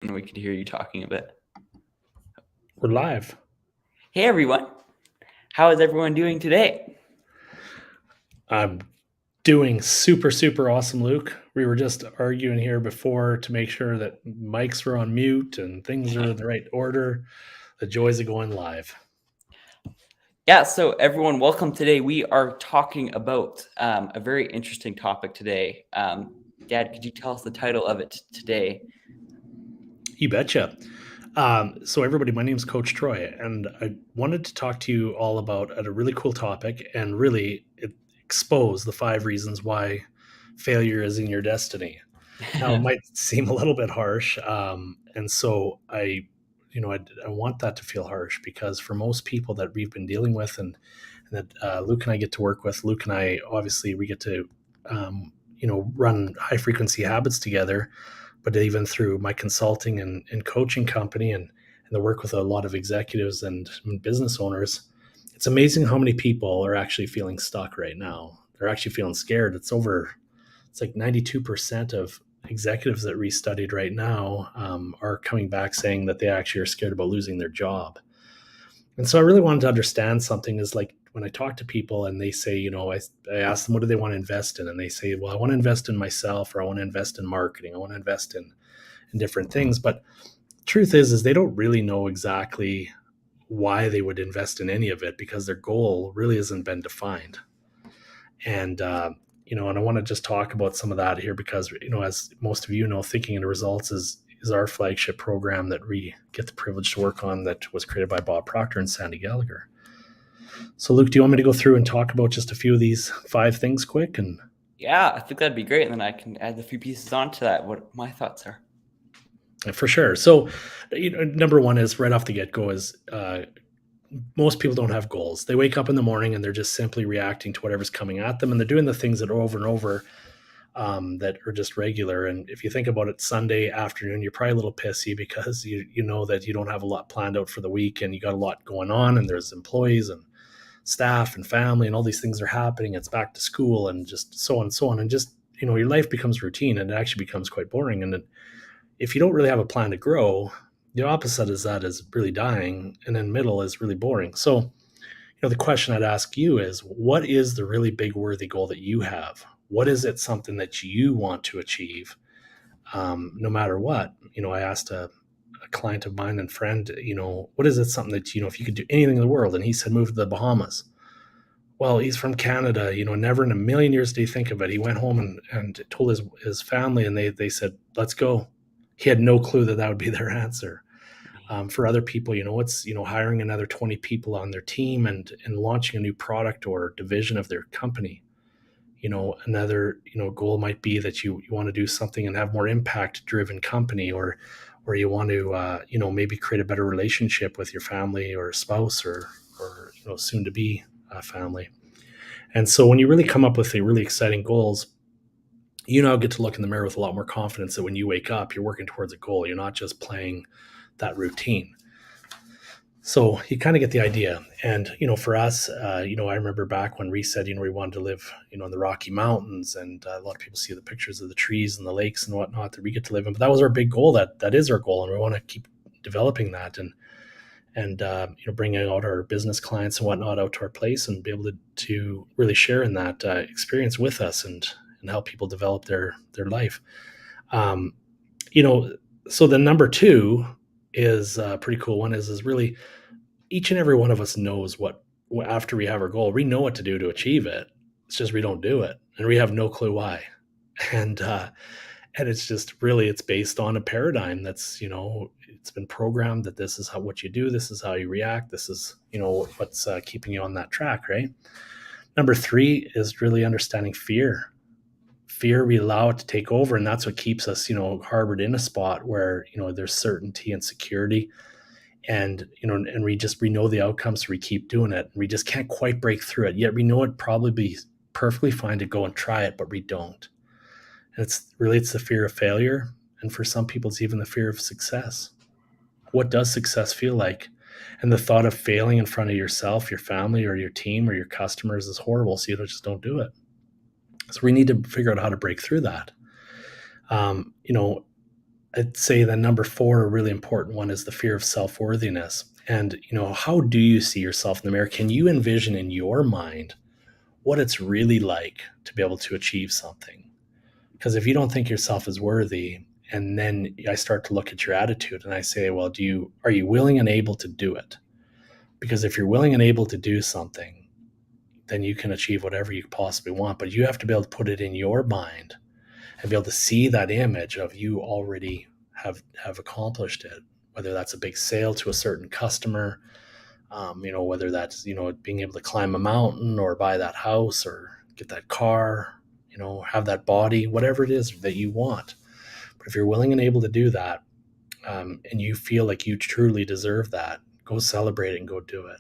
And we could hear you talking a bit. We're live. Hey everyone, how is everyone doing today? I'm doing super, super awesome, Luke. We were just arguing here before to make sure that mics were on mute and things are in the right order. The joys of going live. Yeah, so everyone, welcome today. We are talking about a very interesting topic today. Dad, could you tell us the title of it today? You betcha. So, everybody, my name is Coach Troy, and I wanted to talk to you all about a really cool topic and really expose the 5 reasons why failure is in your destiny. Now, it might seem a little bit harsh, and so I want that to feel harsh because for most people that we've been dealing with, and that Luke and I get to work with, Luke and I obviously we get to run high frequency habits together, but even through my consulting and coaching company and the work with a lot of executives and business owners, it's amazing how many people are actually feeling stuck right now. They're actually feeling scared. It's like 92% of executives that we studied right now are coming back saying that they actually are scared about losing their job. And so I really wanted to understand something is like when I talk to people and they say, I ask them, what do they want to invest in? And they say, well, I want to invest in myself, or I want to invest in marketing. I want to invest in different things. But truth is they don't really know exactly why they would invest in any of it because their goal really hasn't been defined. And and I want to just talk about some of that here because as most of you know, Thinking into Results is our flagship program that we get the privilege to work on, that was created by Bob Proctor and Sandy Gallagher. So, Luke, do you want me to go through and talk about just a few of these 5 things quick? And Yeah, I think that'd be great, and then I can add a few pieces onto that, what my thoughts are. for sure. So, number one is right off the get go is most people don't have goals. They wake up in the morning and they're just simply reacting to whatever's coming at them, and they're doing the things that are over and over that are just regular. And if you think about it, Sunday afternoon, you're probably a little pissy because you know that you don't have a lot planned out for the week, and you got a lot going on, and there's employees and staff and family, and all these things are happening. It's back to school, and just so on and so on, and just your life becomes routine, and it actually becomes quite boring. And if you don't really have a plan to grow, the opposite is that is really dying, and then middle is really boring. So the question I'd ask you is, what is the really big worthy goal that you have? What is it, something that you want to achieve, no matter what? I asked a client of mine and friend, what is it, something that, if you could do anything in the world? And he said, move to the Bahamas. Well, he's from Canada, never in a million years did he think of it. He went home and told his family, and they said, let's go. He had no clue that that would be their answer. For other people, it's hiring another 20 people on their team and launching a new product or division of their company. Another goal might be that you want to do something and have more impact driven company, or you want to maybe create a better relationship with your family or spouse, or soon to be family. And so when you really come up with the really exciting goals, you now get to look in the mirror with a lot more confidence that when you wake up, you're working towards a goal. You're not just playing that routine. So you kind of get the idea. And, for us, I remember back when we said, we wanted to live, in the Rocky Mountains, and a lot of people see the pictures of the trees and the lakes and whatnot that we get to live in. But that was our big goal. That is our goal. And we want to keep developing that and bringing out our business clients and whatnot out to our place and be able to really share in that experience with us and help people develop their life. Um, you know, so the number two is a pretty cool one is really each and every one of us knows what after we have our goal, we know what to do to achieve it. It's just we don't do it, and we have no clue why. And it's just really it's based on a paradigm that's it's been programmed that this is how what you do, this is how you react, this is what's keeping you on that track, right? Number three is really understanding fear. Fear, we allow it to take over, and that's what keeps us harbored in a spot where there's certainty and security, and and we know the outcomes, so we keep doing it, and we just can't quite break through it yet. We know it'd probably be perfectly fine to go and try it, but we don't. And it's the fear of failure, and for some people it's even the fear of success. What does success feel like? And the thought of failing in front of yourself, your family, or your team, or your customers is horrible, so just don't do it. So we need to figure out how to break through that. um, you know I'd say that number 4, a really important one, is the fear of self-worthiness. And, how do you see yourself in the mirror? Can you envision in your mind what it's really like to be able to achieve something? Because if you don't think yourself is worthy, and then I start to look at your attitude and I say, well, are you willing and able to do it? Because if you're willing and able to do something, then you can achieve whatever you possibly want. But you have to be able to put it in your mind and be able to see that image of you already have accomplished it, whether that's a big sale to a certain customer, whether that's being able to climb a mountain or buy that house or get that car, have that body, whatever it is that you want. But if you're willing and able to do that, and you feel like you truly deserve that, go celebrate it and go do it.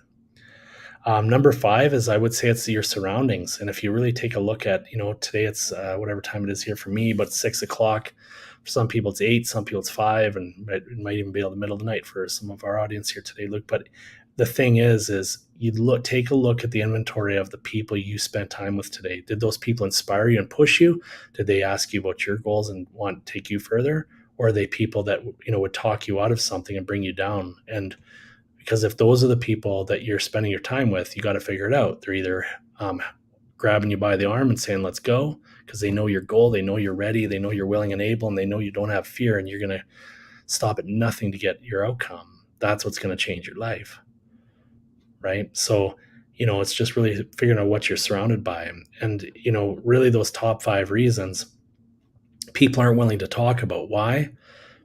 Number 5 is, I would say, it's your surroundings. And if you really take a look at, today it's whatever time it is here for me, but 6 o'clock. For some people it's 8, some people it's 5, and it might even be the middle of the night for some of our audience here today, Luke. But the thing is you take a look at the inventory of the people you spent time with today. Did those people inspire you and push you? Did they ask you about your goals and want to take you further? Or are they people that, would talk you out of something and bring you down? And because if those are the people that you're spending your time with, you got to figure it out. They're either grabbing you by the arm and saying, let's go, because they know your goal, they know you're ready, they know you're willing and able, and they know you don't have fear, and you're going to stop at nothing to get your outcome. That's what's going to change your life. Right? So, it's just really figuring out what you're surrounded by. And, really those top 5 reasons people aren't willing to talk about. Why?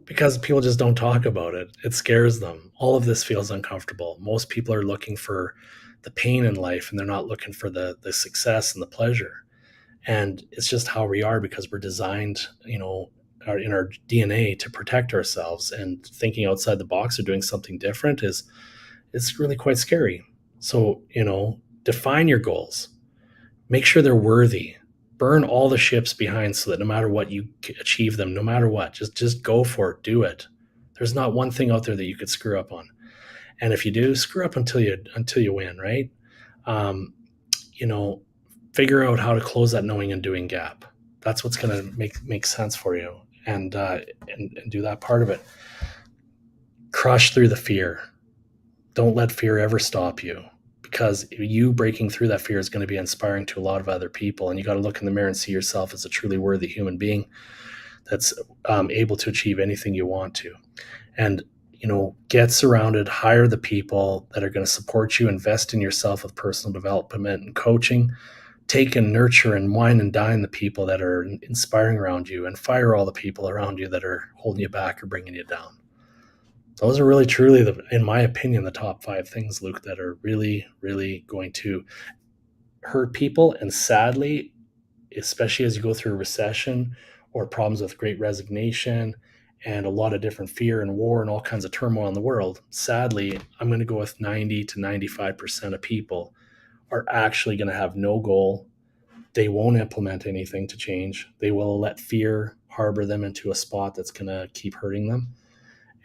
Because people just don't talk about it. It scares them. All of this feels uncomfortable. Most people are looking for the pain in life, and they're not looking for the success and the pleasure. And it's just how we are, because we're designed, in our DNA to protect ourselves, and thinking outside the box or doing something different it's really quite scary. So, define your goals. Make sure they're worthy. Burn all the ships behind so that no matter what, you achieve them, no matter what. Just go for it. Do it. There's not one thing out there that you could screw up on. And if you do, screw up until you win, right? Figure out how to close that knowing and doing gap. That's what's going to make sense for you, and do that part of it. Crush through the fear. Don't let fear ever stop you, because you breaking through that fear is going to be inspiring to a lot of other people. And you got to look in the mirror and see yourself as a truly worthy human being that's able to achieve anything you want to. And, get surrounded, hire the people that are going to support you, invest in yourself with personal development and coaching, take and nurture and wine and dine the people that are inspiring around you, and fire all the people around you that are holding you back or bringing you down. Those are really, truly, in my opinion, the top 5 things, Luke, that are really, really going to hurt people. And sadly, especially as you go through a recession or problems with great resignation and a lot of different fear and war and all kinds of turmoil in the world, sadly, I'm going to go with 90 to 95% of people are actually going to have no goal. They won't implement anything to change. They will let fear harbor them into a spot that's going to keep hurting them.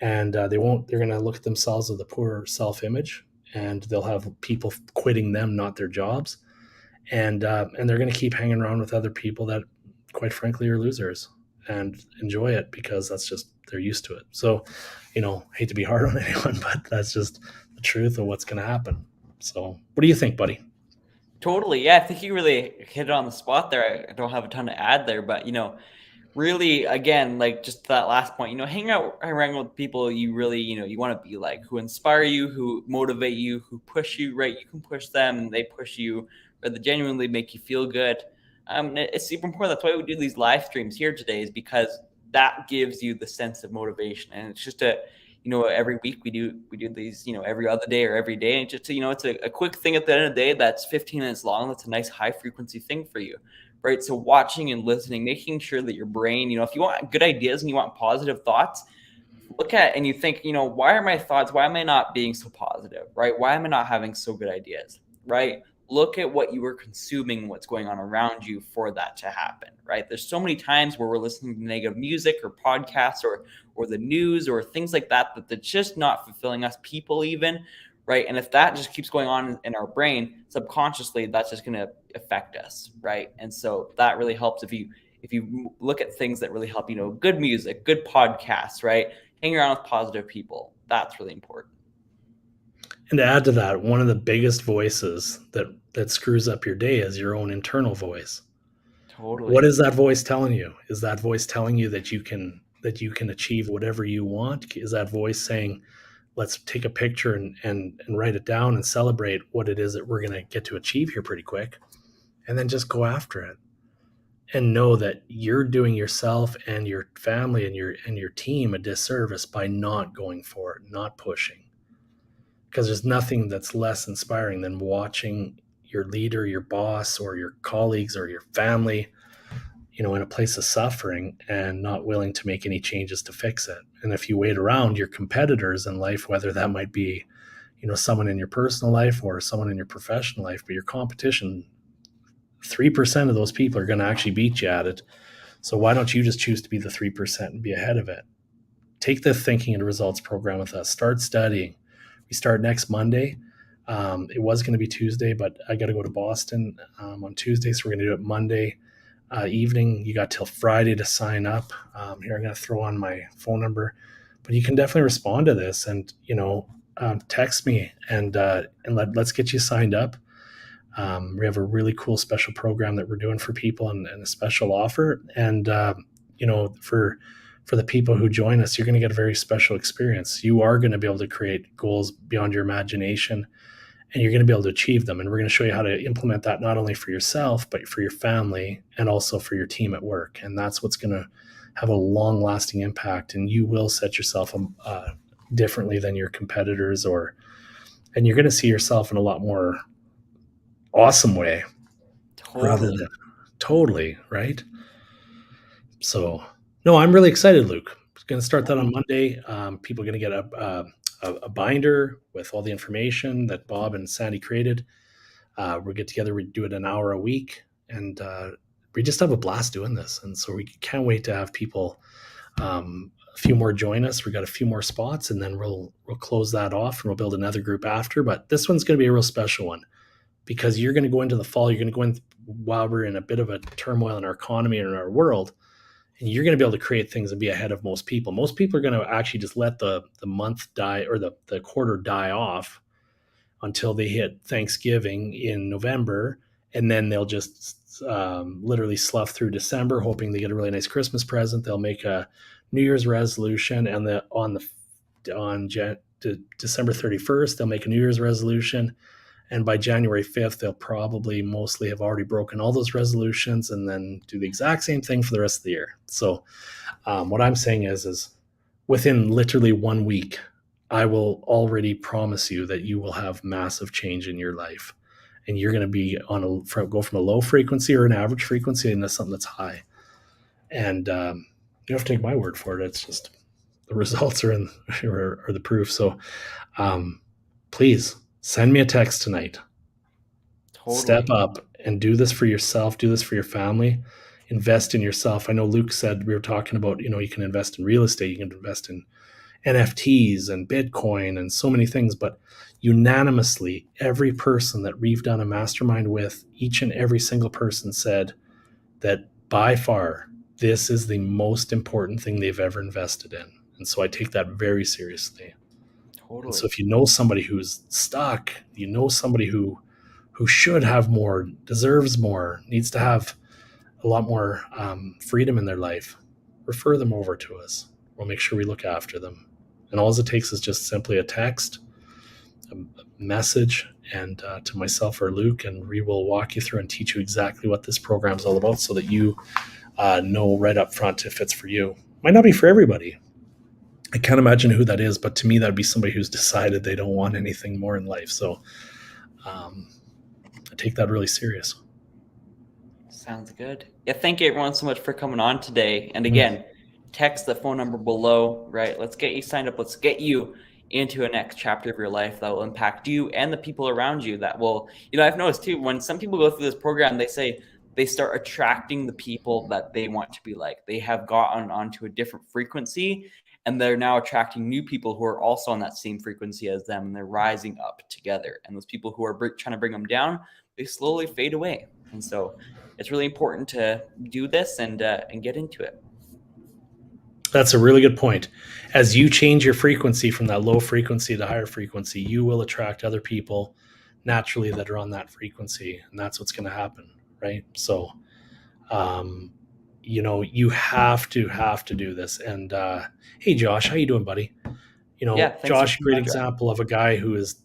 And they're going to look at themselves with a poor self-image, and they'll have people quitting them, not their jobs. And they're going to keep hanging around with other people that, quite frankly, are losers, and enjoy it because that's just, they're used to it. So, hate to be hard on anyone, but that's just the truth of what's going to happen. So what do you think, buddy? Totally. Yeah, I think you really hit it on the spot there. I don't have a ton to add there, but really, again, like just that last point, hang out around with people you really, you want to be like, who inspire you, who motivate you, who push you, right? You can push them, they push you, or they genuinely make you feel good. It's super important. That's why we do these live streams here today, is because that gives you the sense of motivation. And it's just every week we do these, every other day or every day. And just, it's a quick thing at the end of the day that's 15 minutes long. That's a nice high frequency thing for you. Right. So watching and listening, making sure that your brain, if you want good ideas and you want positive thoughts, look at and you think, why are my thoughts? Why am I not being so positive? Right. Why am I not having so good ideas? Right. Look at what you are consuming, what's going on around you for that to happen. Right. There's so many times where we're listening to negative music or podcasts or the news or things like that that's just not fulfilling us, people even. Right. And if that just keeps going on in our brain subconsciously, that's just going to affect us. Right. And so that really helps if you if you look at things that really help, good music, good podcasts, right? Hang around with positive people. That's really important. And to add to that, one of the biggest voices that screws up your day is your own internal voice. What Totally. is that voice telling you? Is that voice telling you that you can achieve whatever you want? Is that voice saying, let's take a picture and write it down and celebrate what it is that we're going to get to achieve here pretty quick, and then just go after it? And know that you're doing yourself and your family and your team a disservice by not going for it, not pushing. Because there's nothing that's less inspiring than watching your leader, your boss, or your colleagues or your family, in a place of suffering and not willing to make any changes to fix it. And if you wait around, your competitors in life, whether that might be, someone in your personal life or someone in your professional life, but your competition, 3% of those people are going to actually beat you at it. So why don't you just choose to be the 3% and be ahead of it? Take the Thinking and Results program with us. Start studying. We start next Monday. It was going to be Tuesday, but I got to go to Boston on Tuesday, so we're going to do it Monday evening. You got till Friday to sign up. Here, I'm going to throw on my phone number, but you can definitely respond to this and text me and let's get you signed up. We have a really cool special program that we're doing for people and a special offer. And for the people who join us, you're going to get a very special experience. You are going to be able to create goals beyond your imagination, and you're going to be able to achieve them. And we're going to show you how to implement that not only for yourself, but for your family and also for your team at work. And that's what's going to have a long lasting impact. And you will set yourself differently than your competitors, and you're going to see yourself in a lot more awesome way rather Totally. than totally, right? So, no, I'm really excited, Luke. I'm going to start that on Monday. People are going to get a binder with all the information that Bob and Sandy created. We'll get together, we do it an hour a week, and we just have a blast doing this. And so we can't wait to have people, a few more join us. We got a few more spots, and then we'll close that off and we'll build another group after. But this one's going to be a real special one because you're going to go into the fall. You're going to go in while we're in a bit of a turmoil in our economy and in our world, and you're going to be able to create things and be ahead of most people. Most people are going to actually just let the month die or the quarter die off until they hit Thanksgiving in November, and then they'll just literally slough through December, hoping they get a really nice Christmas present. They'll make a New Year's resolution, and December 31st, they'll make a New Year's resolution, and by January 5th, they'll probably mostly have already broken all those resolutions and then do the exact same thing for the rest of the year. So what I'm saying is within literally 1 week, I will already promise you that you will have massive change in your life. And you're going to be go from a low frequency or an average frequency into something that's high. And you don't have to take my word for it. It's just the results are are the proof. So please send me a text tonight. Step Totally. up and do this for yourself. Do this for your family. Invest in yourself. I know Luke said, we were talking about, you can invest in real estate. You can invest in NFTs and Bitcoin and so many things, but unanimously, every person that we've done a mastermind with, each and every single person said that by far, this is the most important thing they've ever invested in. And so I take that very seriously. And so Totally. if you know somebody who's stuck, somebody who should have more, deserves more, needs to have a lot more freedom in their life, refer them over to us. We'll make sure we look after them. And all it takes is just simply a text, a message, and to myself or Luke, and we will walk you through and teach you exactly what this program is all about so that you know right up front if it's for you. Might not be for everybody. I can't imagine who that is, but to me, that'd be somebody who's decided they don't want anything more in life. So I take that really serious. Sounds good. Yeah, thank you everyone so much for coming on today. And again, text the phone number below, right? Let's get you signed up. Let's get you into a next chapter of your life that will impact you and the people around you. That will, I've noticed too, when some people go through this program, they say they start attracting the people that they want to be like. They have gotten onto a different frequency, and they're now attracting new people who are also on that same frequency as them, and they're rising up together. And those people who are trying to bring them down, they slowly fade away. And so it's really important to do this and get into it. That's a really good point. As you change your frequency from that low frequency to higher frequency, you will attract other people naturally that are on that frequency, and that's what's going to happen, right? So, you have to do this. And hey, Josh, how you doing, buddy? Yeah, thanks Josh, for great coming on, Josh. example of a guy who is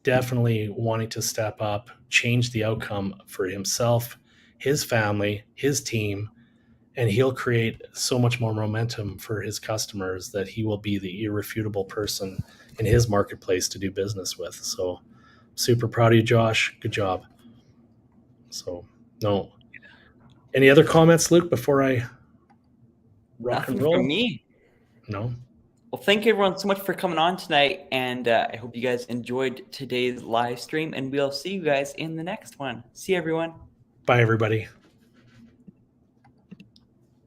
definitely wanting to step up, change the outcome for himself, his family, his team, and he'll create so much more momentum for his customers that he will be the irrefutable person in his marketplace to do business with. So super proud of you, Josh. Good job. So no. Any other comments, Luke, before I rock Nothing and roll? from me. No. Well, thank you everyone so much for coming on tonight, and I hope you guys enjoyed today's live stream, and we'll see you guys in the next one. See you, everyone. Bye, everybody.